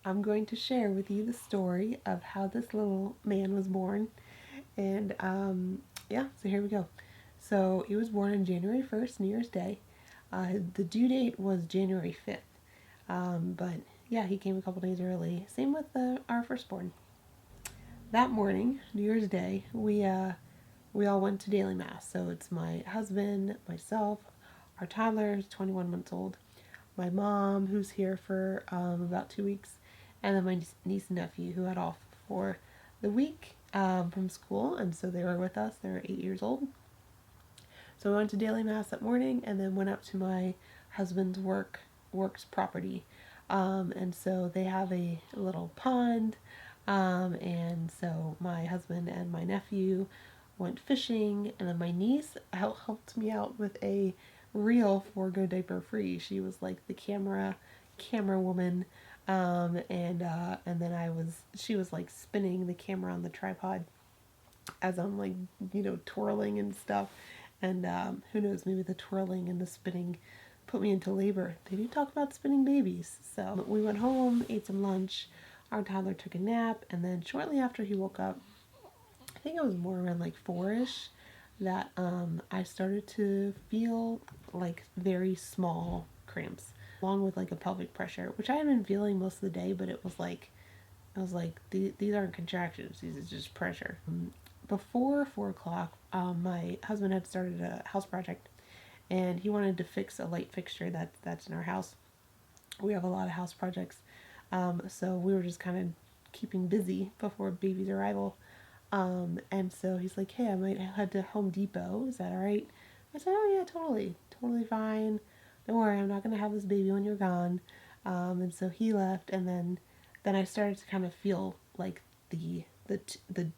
I'm going to share with you the story of how this little man was born. And yeah, so here we go. So he was born on January 1st, New Year's Day. The due date was January 5th. But yeah, he came a couple days early. Same with our firstborn. That morning, New Year's Day, we all went to daily mass. So it's my husband, myself, our toddler is 21 months old, my mom, who's here for about 2 weeks, and then my niece and nephew, who had off for the week from school, and so they were with us. They're 8 years old. So we went to daily mass that morning, and then went up to my husband's works property, and so they have a little pond, and so my husband and my nephew went fishing, and then my niece helped me out with a reel for Go Diaper Free. She was like the camera woman, and then she was like spinning the camera on the tripod as I'm like twirling and stuff. And who knows, maybe the twirling and the spinning put me into labor. They do talk about spinning babies. So we went home, ate some lunch. Our toddler took a nap, and then shortly after he woke up, I think it was more around like 4ish, that I started to feel like very small cramps, along with like a pelvic pressure, which I had been feeling most of the day, but it was like I was like, these aren't contractions; these is just pressure. Before 4 o'clock, my husband had started a house project, and he wanted to fix a light fixture that's in our house. We have a lot of house projects, so we were just kind of keeping busy before baby's arrival. And so he's like, "Hey, I might head to Home Depot. Is that all right?" I said, "Oh yeah, totally, totally fine. Don't worry, I'm not gonna have this baby when you're gone." And so he left, and then I started to kind of feel like the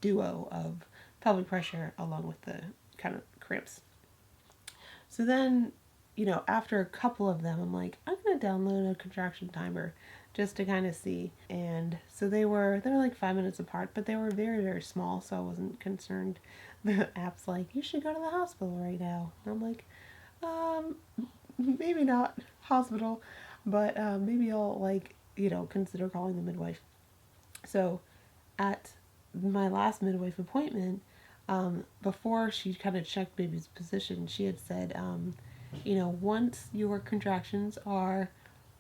duo of pelvic pressure along with the kind of cramps. So then, after a couple of them, I'm like, I'm gonna download a contraction timer just to kind of see. And so they were like 5 minutes apart, but they were very very small, so I wasn't concerned. The app's like, you should go to the hospital right now. And I'm like, um, maybe not hospital, but maybe I'll like consider calling the midwife. So at my last midwife appointment, before she kind of checked baby's position, she had said, once your contractions are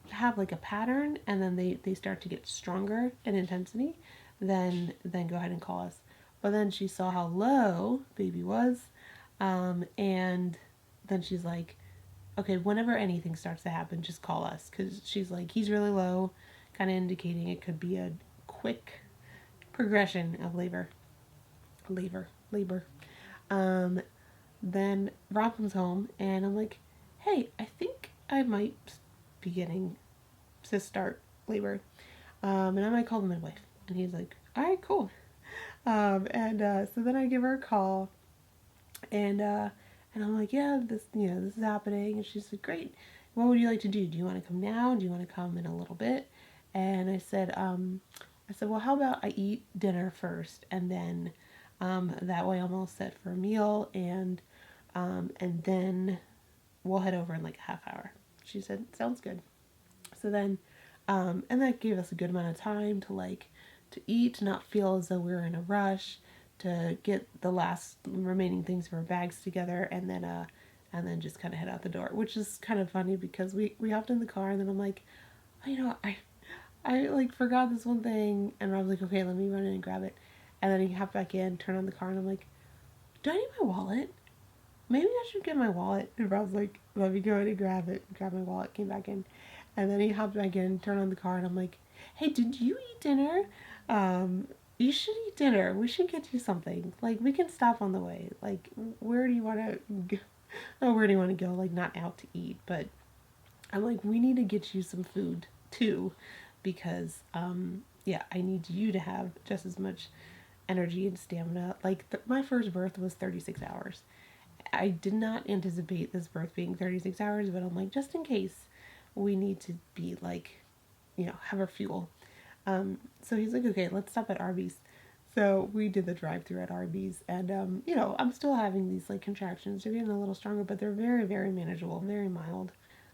have like a pattern and then they start to get stronger in intensity, then go ahead and call us. But then she saw how low baby was, and then she's like, okay, whenever anything starts to happen, just call us, because she's like, he's really low, kind of indicating it could be a quick progression of labor. Um, then Rob comes home, and I'm like, hey, I think I might be getting to start labor, and I might call the midwife. And he's like, all right, cool. And so then I give her a call, and I'm like, yeah, this is happening. And she's like, great. What would you like to do? Do you want to come now? Do you want to come in a little bit? And I said, well, how about I eat dinner first, and then that way I'm all set for a meal, and then we'll head over in like a half hour. She said, sounds good. So then, and that gave us a good amount of time to eat, to not feel as though we were in a rush, to get the last remaining things for our bags together, and then just kind of head out the door. Which is kind of funny because we hopped in the car, and then I'm like, oh, I like forgot this one thing, and Rob's like, okay, let me run in and grab it, and then he hopped back in, turned on the car, and I'm like, do I need my wallet? Maybe I should get my wallet. And Rob's like, let me go in and grab it. Grab my wallet, came back in. And then he hopped back in, turned on the car, and I'm like, hey, did you eat dinner? You should eat dinner. We should get you something. Like, we can stop on the way. Like, where do you want to go? Oh, where do you want to go? Like, not out to eat, but I'm like, we need to get you some food too, because, yeah, I need you to have just as much energy and stamina. Like, my first birth was 36 hours. I did not anticipate this birth being 36 hours, but I'm like, just in case, we need to be like, have our fuel. So he's like, okay, let's stop at Arby's. So we did the drive through at Arby's, and I'm still having these like contractions. They're getting a little stronger, but they're very, very manageable, very mild.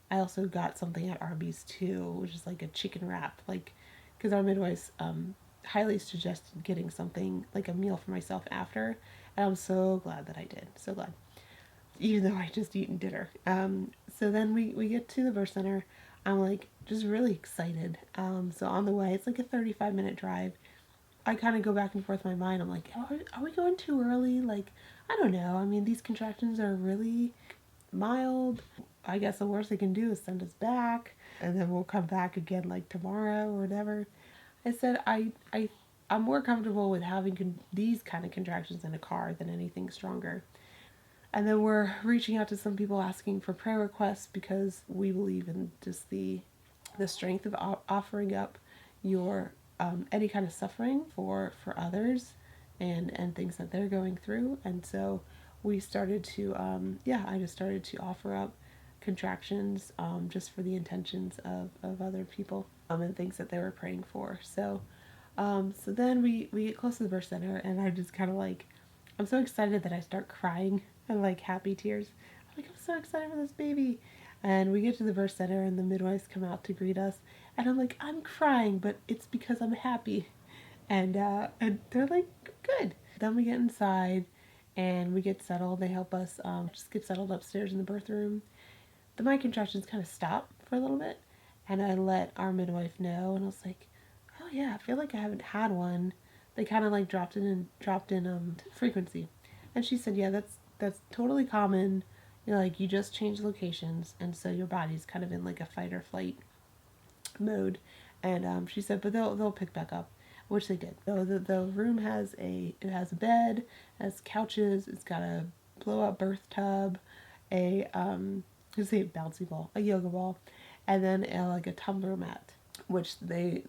I also got something at Arby's too, which is like a chicken wrap. Like, because our midwives highly suggested getting something like a meal for myself after, and I'm so glad that I did. So glad, even though I just eaten dinner. So then we get to the birth center. I'm like just really excited. So on the way, it's like a 35-minute drive. I kind of go back and forth in my mind. I'm like, are we going too early? Like, I don't know. I mean, these contractions are really mild. I guess the worst they can do is send us back, and then we'll come back again like tomorrow or whatever. I said I'm more comfortable with having these kind of contractions in a car than anything stronger. And then we're reaching out to some people asking for prayer requests because we believe in just the strength of offering up your any kind of suffering for others and things that they're going through. And so we started to I just started to offer up contractions just for the intentions of other people and things that they were praying for. So then we get close to the birth center, and I just kind of like, I'm so excited that I start crying and like happy tears. I'm like, I'm so excited for this baby. And we get to the birth center, and the midwives come out to greet us, and I'm like, I'm crying, but it's because I'm happy. And they're like, good. Then we get inside, and we get settled. They help us just get settled upstairs in the birth room. Then my contractions kind of stop for a little bit, and I let our midwife know, and I was like, oh yeah, I feel like I haven't had one. They kind of like dropped in frequency, and she said, yeah, that's totally common. You know, like you just change locations, and so your body's kind of in like a fight or flight mode. And she said, but they'll pick back up, which they did. So the room has a bed, has couches, it's got a blow up birth tub, a let's say a bouncy ball, a yoga ball, and then like a tumbler mat, which they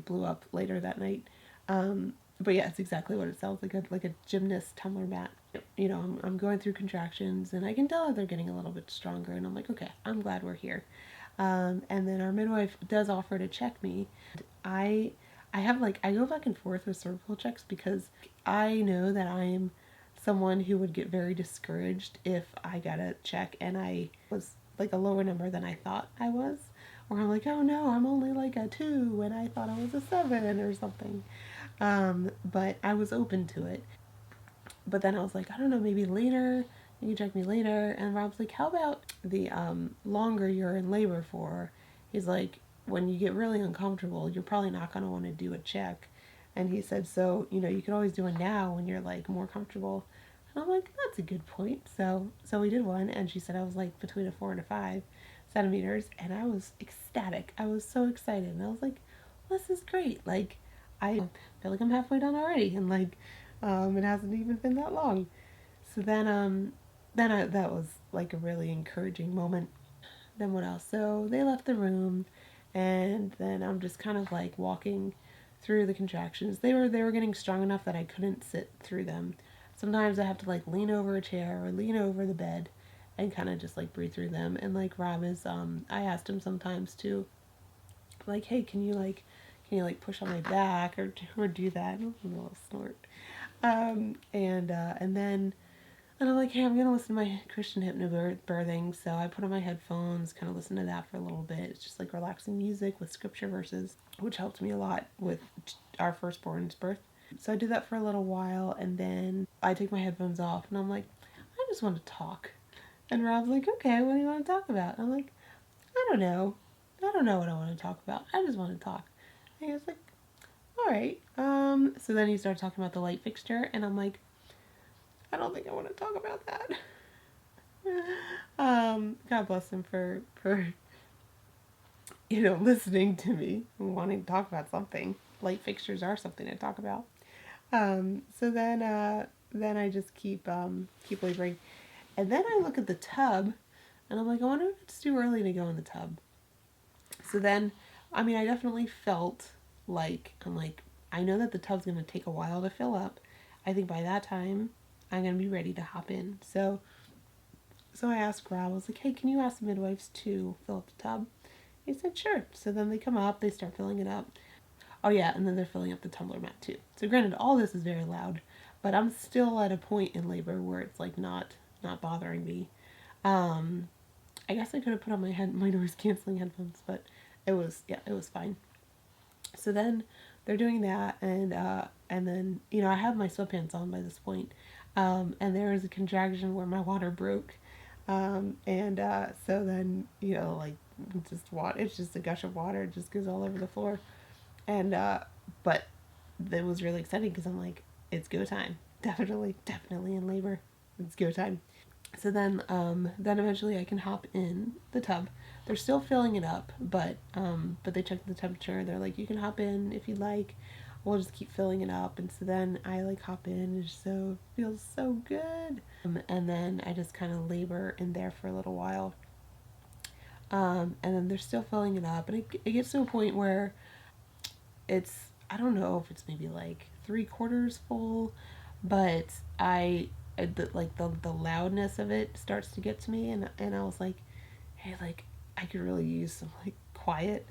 blew up later that night. But yeah, it's exactly what it sounds like a gymnast tumbler mat. You know, I'm going through contractions, and I can tell that they're getting a little bit stronger, and I'm like, okay, I'm glad we're here. And then our midwife does offer to check me. I I have like I go back and forth with cervical checks because I know that I'm someone who would get very discouraged if I got a check and I was like a lower number than I thought I was. Or I'm like, oh no, I'm only like a 2 when I thought I was a 7 or something. But I was open to it. But then I was like, I don't know, maybe later. You can check me later. And Rob's like, how about the longer you're in labor for? He's like, when you get really uncomfortable, you're probably not going to want to do a check. And he said, so, you know, you could always do it now when you're like more comfortable. And I'm like, that's a good point. So we did one, and she said I was like between a 4 and a 5 centimeters, and I was ecstatic. I was so excited, and I was like, well, this is great. Like, I feel like I'm halfway done already, and like, it hasn't even been that long. So that was like a really encouraging moment. Then what else? So they left the room, and then I'm just kind of like walking through the contractions. They were getting strong enough that I couldn't sit through them. Sometimes I have to like lean over a chair or lean over the bed and kind of just like breathe through them. And like Rob is I asked him sometimes to like, hey, can you like push on my back or do that? A little snort. And I'm like, hey, I'm gonna listen to my Christian hypnobirthing. So I put on my headphones, kind of listen to that for a little bit. It's just like relaxing music with scripture verses, which helped me a lot with our firstborn's birth. So I did that for a little while, and then I take my headphones off, and I'm like, I just want to talk. And Rob's like, okay, what do you want to talk about? I'm like, I don't know. I don't know what I want to talk about. I just want to talk. And he was like, all right. So then he started talking about the light fixture, and I'm like, I don't think I want to talk about that. God bless him for listening to me and wanting to talk about something. Light fixtures are something to talk about. So then I just keep laboring, and then I look at the tub, and I'm like, I wonder if it's too early to go in the tub. So then, I mean, I definitely felt like I'm like, I know that the tub's gonna take a while to fill up. I think by that time I'm gonna be ready to hop in. So I asked Rob, I was like, hey, can you ask the midwives to fill up the tub? He said, sure. So then they come up, they start filling it up. Oh yeah, and then they're filling up the tumbler mat too. So granted, all this is very loud, but I'm still at a point in labor where it's like not bothering me. Um, I guess I could have put on my noise canceling headphones, but it was fine. So then they're doing that, and then I have my sweatpants on by this point, and there was a contraction where my water broke, and so then like just water, it's just a gush of water, it just goes all over the floor, and but it was really exciting because I'm like, it's go time, definitely in labor, it's go time. So then eventually I can hop in the tub. They're still filling it up, but they check the temperature. They're like, you can hop in if you like. We'll just keep filling it up. And so then I like hop in, and it feels so good. And then I just kind of labor in there for a little while. And then they're still filling it up, and it gets to a point where it's, I don't know if it's maybe like 3/4 full, but the loudness of it starts to get to me, and I was like, hey, like I could really use some like quiet,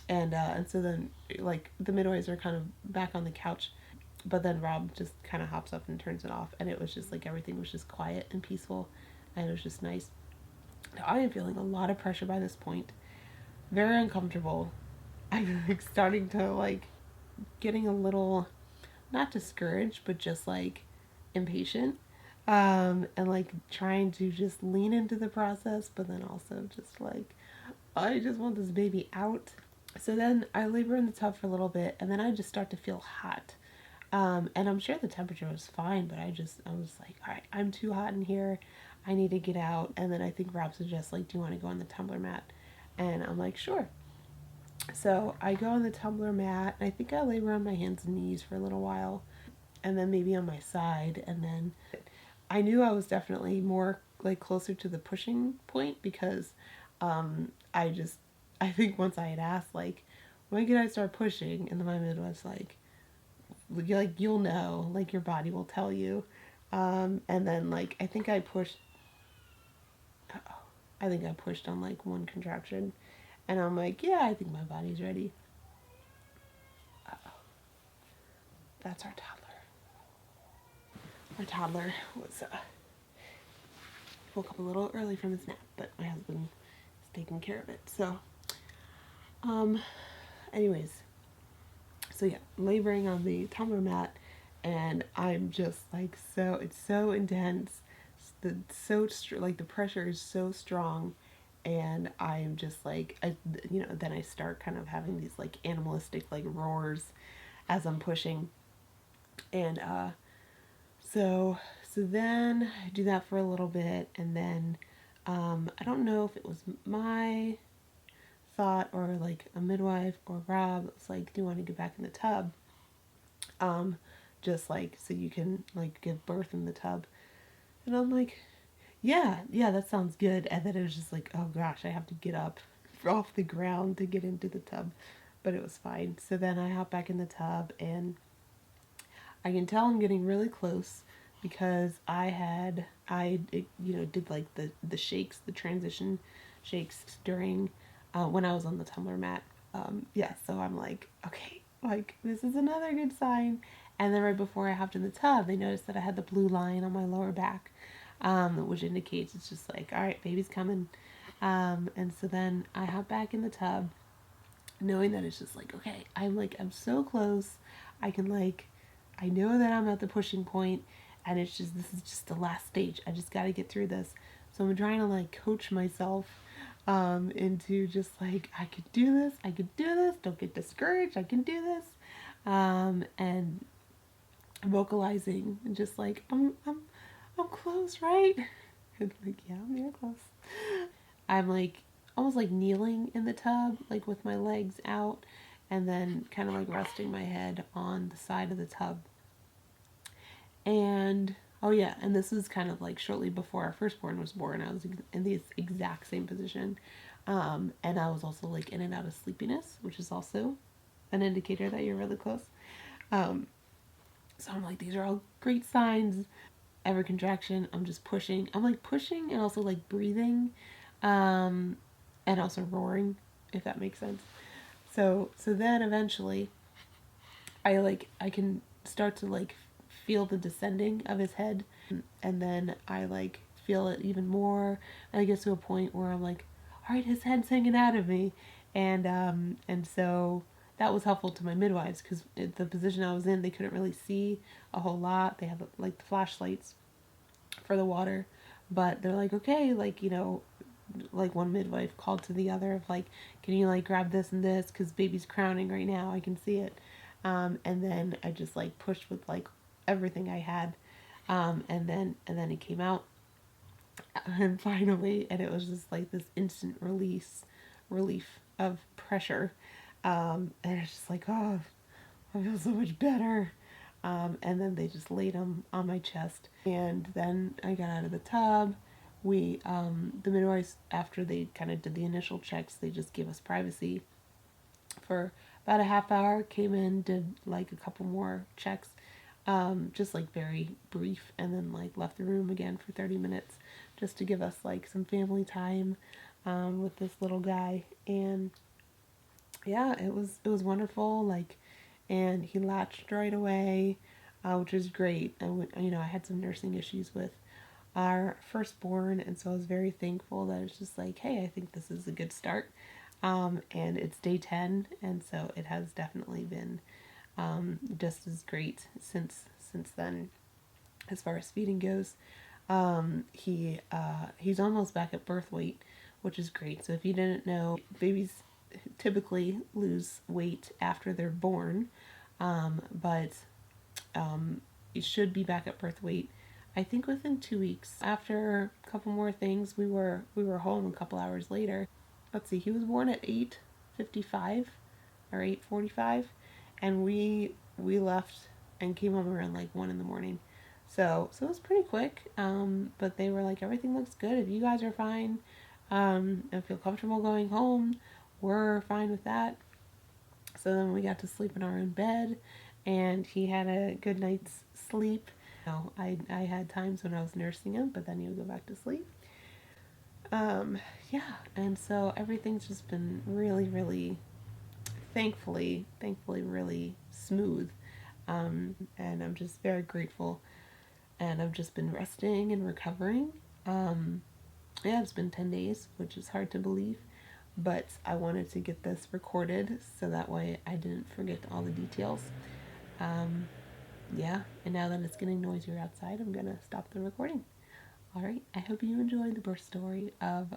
and so then like the midwives are kind of back on the couch, but then Rob just kind of hops up and turns it off, and it was just like everything was just quiet and peaceful, and it was just nice. Now I am feeling a lot of pressure by this point, very uncomfortable. I'm like starting to like getting a little, not discouraged, but just like impatient, and like trying to just lean into the process, but then also just like, I just want this baby out. So then I labor in the tub for a little bit, and then I just start to feel hot. And I'm sure the temperature was fine, but I was like, all right, I'm too hot in here. I need to get out. And then I think Rob suggests, like, do you want to go on the tumbler mat? And I'm like, sure. So I go on the tumbler mat, and I think I labor on my hands and knees for a little while, and then maybe on my side, and then I knew I was definitely more like closer to the pushing point because I think once I had asked like, when can I start pushing, and then my midwife's like you'll know, like your body will tell you, and then like I think I pushed on like one contraction, and I'm like, yeah, I think my body's ready. Uh-oh. That's our toddler. Our toddler was woke up a little early from his nap, but my husband is taking care of it. So, um, anyways, so yeah, laboring on the tumbler mat, and I'm just like, so it's so intense. Like the pressure is so strong, and I'm just like, then I start kind of having these like animalistic like roars as I'm pushing, and so then I do that for a little bit, and then I don't know if it was my thought or like a midwife or Rob was like, do you want to get back in the tub? Um, just like so you can like give birth in the tub. And I'm like, yeah, that sounds good. And then it was just like, oh gosh, I have to get up off the ground to get into the tub. But it was fine. So then I hop back in the tub, and I can tell I'm getting really close because did like the shakes, the transition shakes during when I was on the tumbler mat. Yeah, so I'm like, okay, like this is another good sign. And then right before I hopped in the tub, they noticed that I had the blue line on my lower back, which indicates it's just like, all right, baby's coming. And so then I hop back in the tub, knowing that it's just like, okay, I'm so close. I can like, I know that I'm at the pushing point, and this is just the last stage. I just got to get through this. So I'm trying to like coach myself into just like, I could do this, don't get discouraged, I can do this. And vocalizing and just like, I'm close, right? And like, yeah, you're close. I'm like almost like kneeling in the tub, like with my legs out, and then kind of like resting my head on the side of the tub. And oh yeah, and this is kind of like shortly before our firstborn was born. I was in the exact same position, and I was also like in and out of sleepiness, which is also an indicator that you're really close. Um, so I'm like, these are all great signs. Every contraction, I'm just pushing. I'm like pushing and also like breathing, um, and also roaring, if that makes sense. So then eventually, I can start to like feel the descending of his head, and then I like feel it even more, and I get to a point where I'm like, all right, his head's hanging out of me, and so that was helpful to my midwives because the position I was in, they couldn't really see a whole lot. They had like the flashlights for the water, but they're like, okay, like, you know, like one midwife called to the other of like, can you like grab this and this because baby's crowning right now, I can see it. And then I just like pushed with like everything I had, and then it came out, and finally, and it was just like this instant relief of pressure, and it's just like, oh, I feel so much better. And then they just laid them on my chest. And then I got out of the tub. The midwives, after they kind of did the initial checks, they just gave us privacy for about a half hour. Came in, did like a couple more checks, just like very brief, and then like left the room again for 30 minutes just to give us like some family time with this little guy. And yeah, it was wonderful. Like, and he latched right away, which was great. I had some nursing issues with our firstborn, and so I was very thankful that it's just like, hey, I think this is a good start. And it's day 10, and so it has definitely been just as great since then, as far as feeding goes. He's almost back at birth weight, which is great. So if you didn't know, babies typically lose weight after they're born, but it should be back at birth weight. I think within 2 weeks. After a couple more things, we were home a couple hours later. Let's see, he was born at 8:55 or 8:45, and we left and came home around like 1 in the morning. So it was pretty quick. But they were like, everything looks good. If you guys are fine, and feel comfortable going home, we're fine with that. So then we got to sleep in our own bed, and he had a good night's sleep. I had times when I was nursing him, but then he would go back to sleep. Yeah, and so everything's just been really, really, thankfully, really smooth. And I'm just very grateful. And I've just been resting and recovering. Um, yeah, it's been 10 days, which is hard to believe, but I wanted to get this recorded so that way I didn't forget all the details. Um, yeah, and now that it's getting noisier outside, I'm gonna stop the recording. All right, I hope you enjoyed the birth story of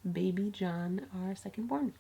baby John, our second born.